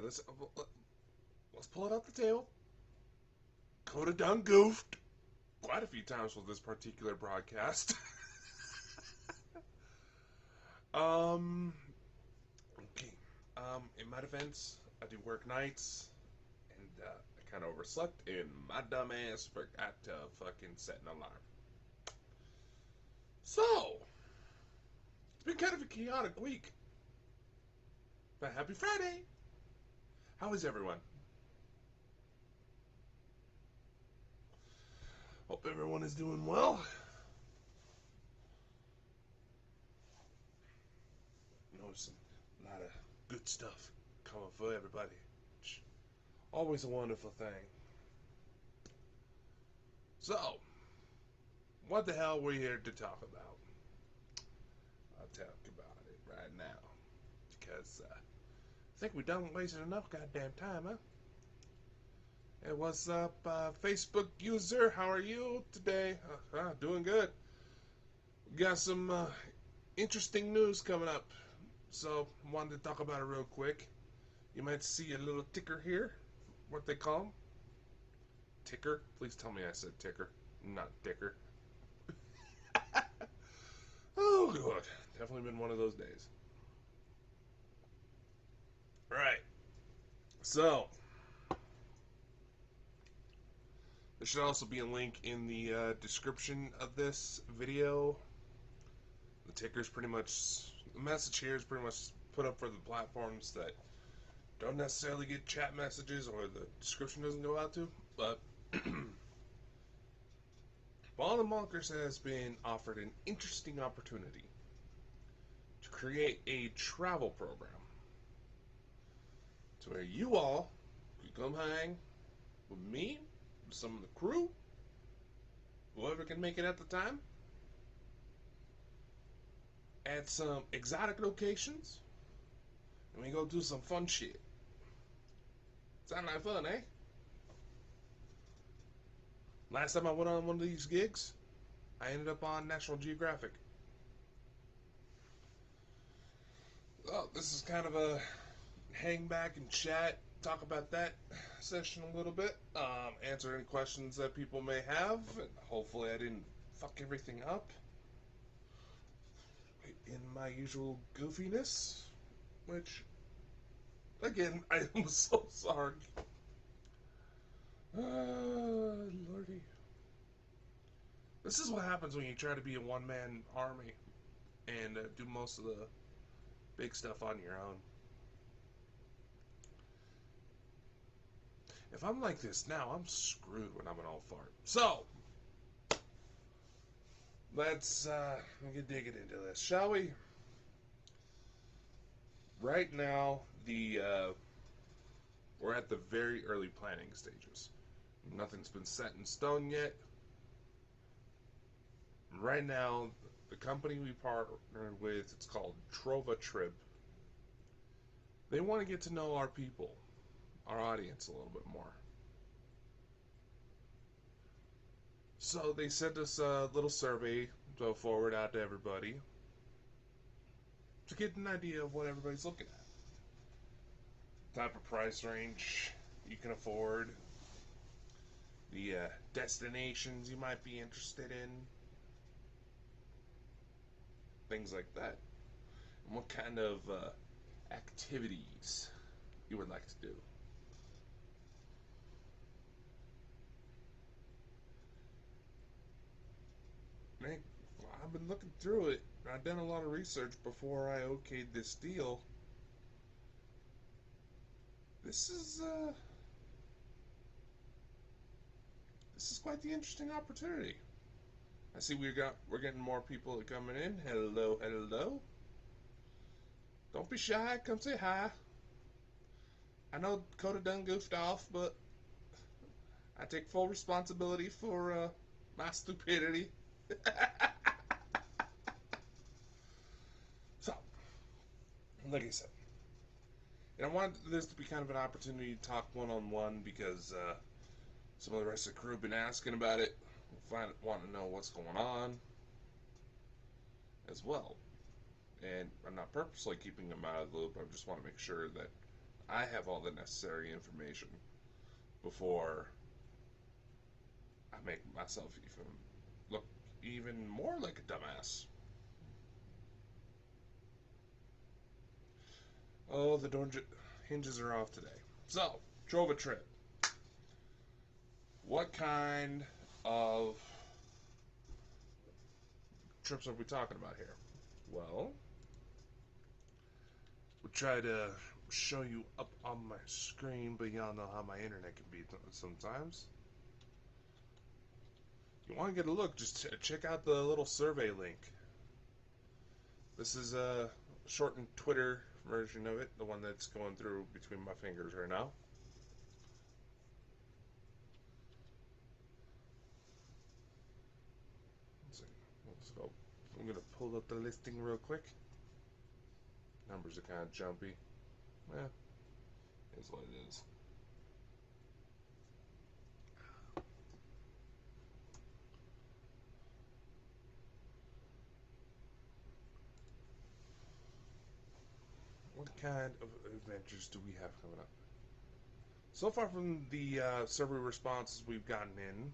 let's pull it off the table. Kota done goofed quite a few times with this particular broadcast. Okay. In my defense, I do work nights, and I kind of overslept, and my dumb ass forgot to fucking set an alarm. So, it's been kind of a chaotic week. But happy Friday! How is everyone? Hope everyone is doing well. Noticing a lot of good stuff coming for everybody. Always a wonderful thing. So, what the hell are we here to talk about? I'll talk about it right now. Because I think we done wasted enough goddamn time, huh? Hey, what's up, Facebook user? How are you today? Doing good. We got some interesting news coming up, so wanted to talk about it real quick. You might see a little ticker here. What they call them? Ticker? Please tell me I said ticker, not dicker. Oh, good. Definitely been one of those days. Right. So, there should also be a link in the description of this video. The ticker's pretty much, the message here is pretty much put up for the platforms that don't necessarily get chat messages or the description doesn't go out to, but Ball and Bonkers has been offered an interesting opportunity to create a travel program to where you all could come hang with me, with some of the crew, whoever can make it at the time, at some exotic locations, and we go do some fun shit. Sound like fun, eh? Last time I went on one of these gigs, I ended up on National Geographic. Well, this is kind of a hang back and chat, talk about that session a little bit, answer any questions that people may have, and hopefully I didn't fuck everything up in my usual goofiness, which, again, I am so sorry. Lordy. This is what happens when you try to be a one-man army and do most of the big stuff on your own. If I'm like this now, I'm screwed when I'm an old fart. So, let's get digging into this, shall we? Right now, we're at the very early planning stages. Nothing's been set in stone yet. Right now, the company we partnered with, it's called Trova Trip. They want to get to know our people, our audience, a little bit more. So they sent us a little survey to forward out to everybody to get an idea of what everybody's looking at. Type of price range you can afford, the destinations you might be interested in, things like that, and what kind of activities you would like to do. Man, I've been looking through it. I've done a lot of research before I okayed this deal. This is quite the interesting opportunity. I see we're getting more people coming in. Hello, hello. Don't be shy. Come say hi. I know Kota done goofed off, but I take full responsibility for my stupidity. So, like I said, and I wanted this to be kind of an opportunity to talk one-on-one because some of the rest of the crew have been asking about it, want to know what's going on as well. And I'm not purposely keeping them out of the loop. I just want to make sure that I have all the necessary information before I make myself even look even more like a dumbass. Oh, the door hinges are off today. So, drove a trip. What kind of trips are we talking about here? Well, we'll try to show you up on my screen, but y'all know how my internet can be sometimes. You want to get a look, just check out the little survey link. This is a shortened Twitter version of it, the one that's going through between my fingers right now. Let's go. I'm going to pull up the listing real quick. Numbers are kind of jumpy. Yeah, is what it is. What kind of adventures do we have coming up? So far from the survey responses we've gotten in,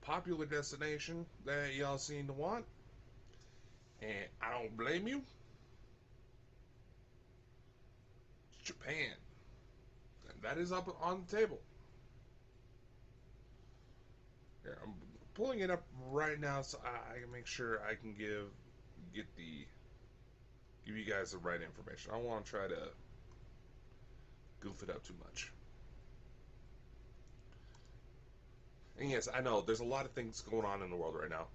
a popular destination that y'all seem to want, and I don't blame you, it's Japan. And that is up on the table. Here, I'm pulling it up right now so I can make sure I can give you guys the right information. I don't want to try to goof it up too much. And yes, I know there's a lot of things going on in the world right now.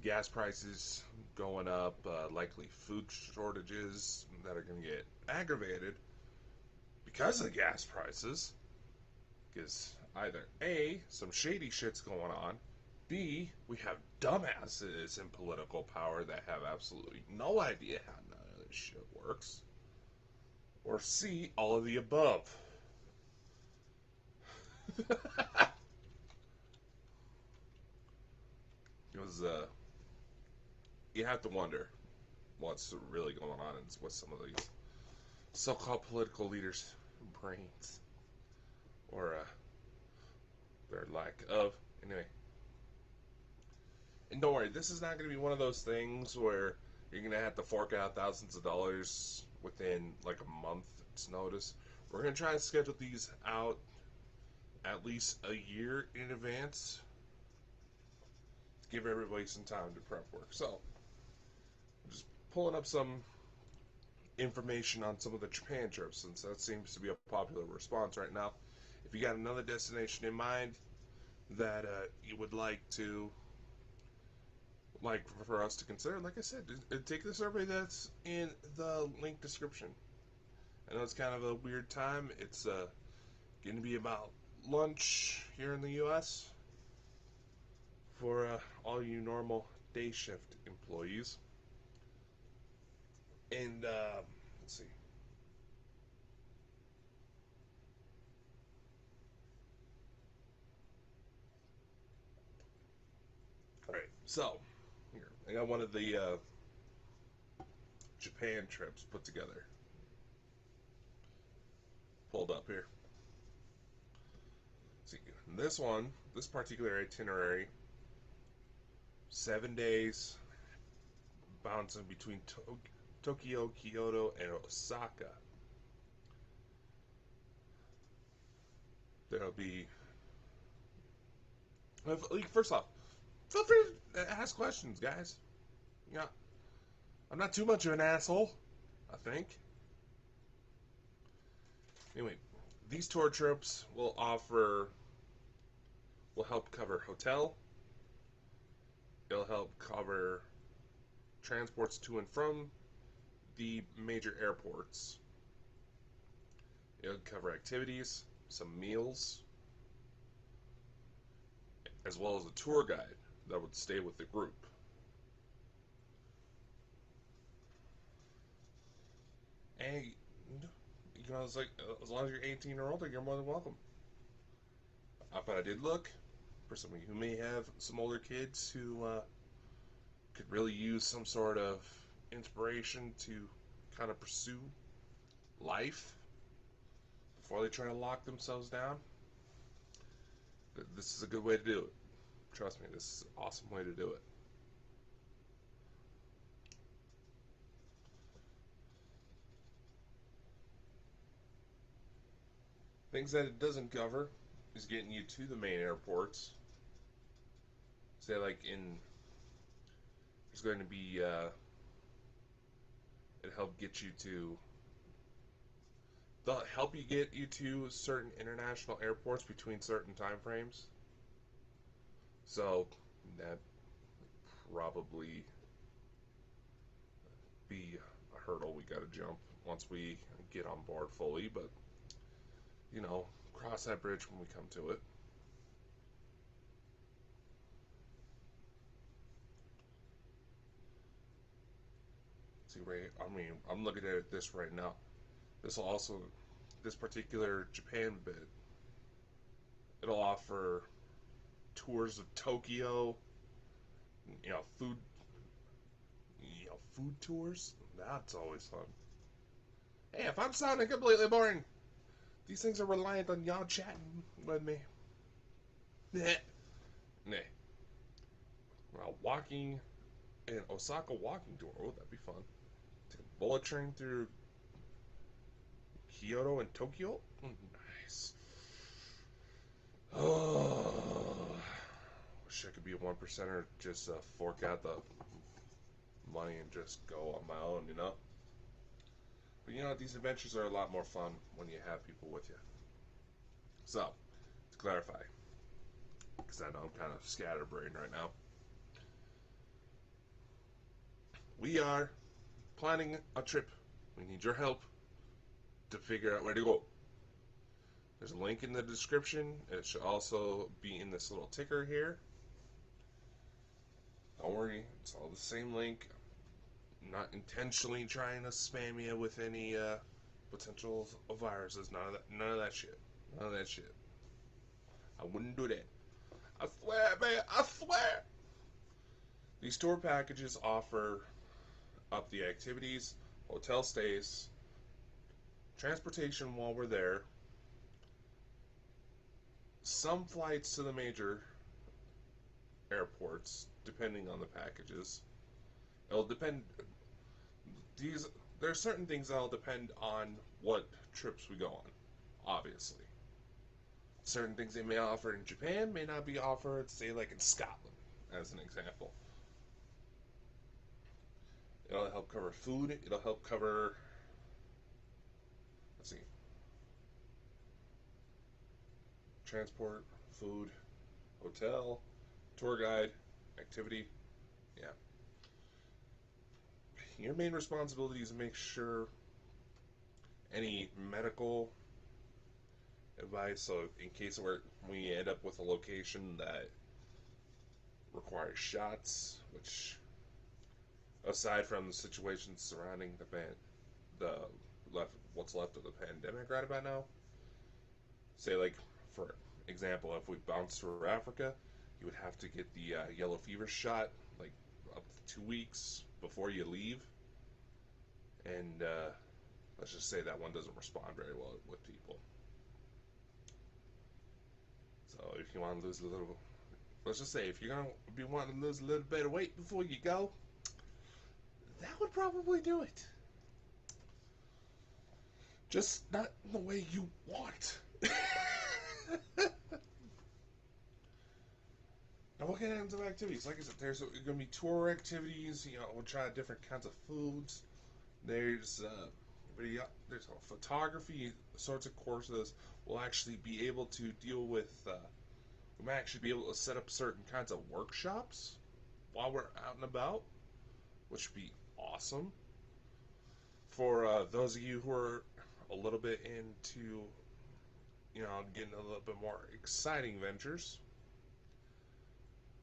Gas prices going up, likely food shortages that are going to get aggravated because of gas prices. Because either A, some shady shit's going on, B, we have dumbasses in political power that have absolutely no idea how none of this shit works, or C, all of the above. Because you have to wonder what's really going on and what some of these so-called political leaders' brains or their lack of. Anyway, and don't worry, this is not going to be one of those things where you're going to have to fork out thousands of dollars within like a month's notice. We're going to try to schedule these out at least a year in advance to give everybody some time to prep work. So, just pulling up some information on some of the Japan trips, since that seems to be a popular response right now. If you got another destination in mind that you would like for us to consider, like I said, take the survey that's in the link description. I know it's kind of a weird time. It's going to be about lunch here in the U.S. for all you normal day shift employees. And let's see. All right, so here I got one of the Japan trips put together, pulled up here. See, this particular itinerary, 7 days, bouncing between Tokyo, Kyoto, and Osaka. There'll be, first off, feel free to ask questions, guys. Yeah, I'm not too much of an asshole, I think. Anyway, these tour trips will help cover hotel. It'll help cover transports to and from the major airports. It'll cover activities, some meals, as well as a tour guide that would stay with the group. And it's like, as long as you're 18 or older, you're more than welcome. But I did look for somebody who may have some older kids who could really use some sort of inspiration to kind of pursue life before they try to lock themselves down, this is a good way to do it. Trust me, this is an awesome way to do it. Things that it doesn't cover is getting you to the main airports. Say, like, there's going to be, it help get you to, they'll help you get you to certain international airports between certain time frames. So, that probably be a hurdle we gotta jump once we get on board fully, but, cross that bridge when we come to it. See, I'm looking at this right now. This particular Japan bit, it'll offer tours of Tokyo, food, food tours. That's always fun. Hey, if I'm sounding completely boring, these things are reliant on y'all chatting with me. Nah. Well, walking an Osaka walking tour. Oh, that'd be fun. Take a bullet train through Kyoto and Tokyo. Nice. Oh, wish I could be a 1%er. Just fork out the money and just go on my own, But these adventures are a lot more fun when you have people with you. So, to clarify, because I know I'm kind of scatterbrained right now, we are planning a trip. We need your help to figure out where to go. There's a link in the description. It should also be in this little ticker here. Don't worry, it's all the same link. I'm not intentionally trying to spam you with any potential viruses. None of that shit. None of that shit. I wouldn't do that. I swear, man. I swear. These tour packages offer up the activities, hotel stays, transportation while we're there, some flights to the major airports, depending on the packages. It'll depend. There are certain things that'll depend on what trips we go on, obviously. Certain things they may offer in Japan may not be offered, say, like in Scotland, as an example. It'll help cover food. It'll help cover, let's see, transport, food, hotel, tour guide, activity. Yeah. Your main responsibility is to make sure any medical advice, so in case we end up with a location that requires shots, which, aside from the situations surrounding what's left of the pandemic right about now, say, like, for example, if we bounce through Africa, you would have to get the yellow fever shot, like, up to 2 weeks before you leave. And let's just say that one doesn't respond very well with people. So if you want to lose a little, let's just say if you're going to be wanting to lose a little bit of weight before you go, that would probably do it. Just not the way you want. Now, what kinds of activities? Like I said, there's going to be tour activities. We'll try different kinds of foods. There's photography sorts of courses. We'll actually be able to deal with. We might actually be able to set up certain kinds of workshops while we're out and about, which would be awesome. For those of you who are a little bit into, getting a little bit more exciting ventures,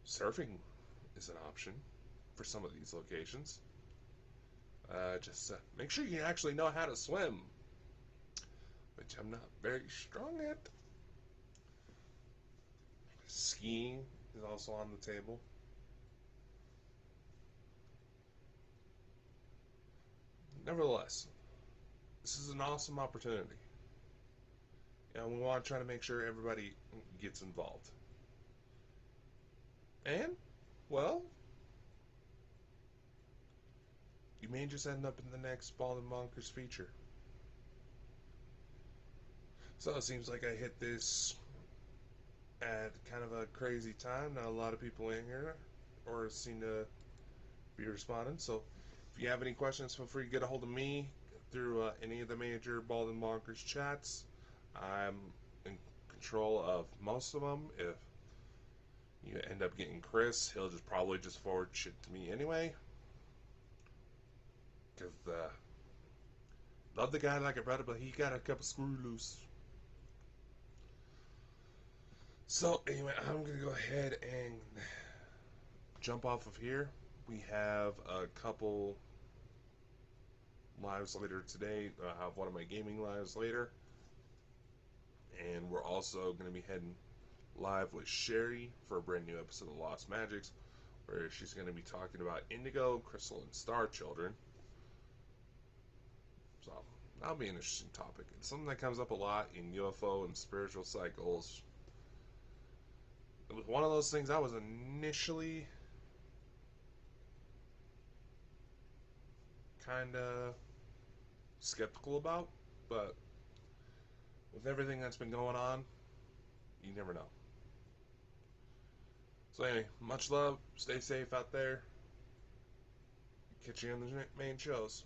surfing is an option for some of these locations. Just make sure you actually know how to swim, which I'm not very strong at. Skiing is also on the table. nevertheless, this is an awesome opportunity. And we want to try to make sure everybody gets involved. And, well, you may just end up in the next Bald and Bonkers feature. So it seems like I hit this at kind of a crazy time. Not a lot of people in here or seem to be responding. So if you have any questions, feel free to get a hold of me through any of the major Bald and Bonkers chats. I'm in control of most of them. If you end up getting Chris, he'll probably just forward shit to me anyway. Because love the guy like a brother, but he got a couple screw loose. So anyway, I'm gonna go ahead and jump off of here. We have a couple lives later today. I have one of my gaming lives later, and we're also going to be heading live with Sherry for a brand new episode of Lost Magics, where she's going to be talking about indigo, crystal, and star children. So that'll be an interesting topic. It's something that comes up a lot in UFO and spiritual cycles. It was one of those things I was initially kind of skeptical about, but with everything that's been going on, you never know. So anyway, much love, stay safe out there, catch you on the main shows.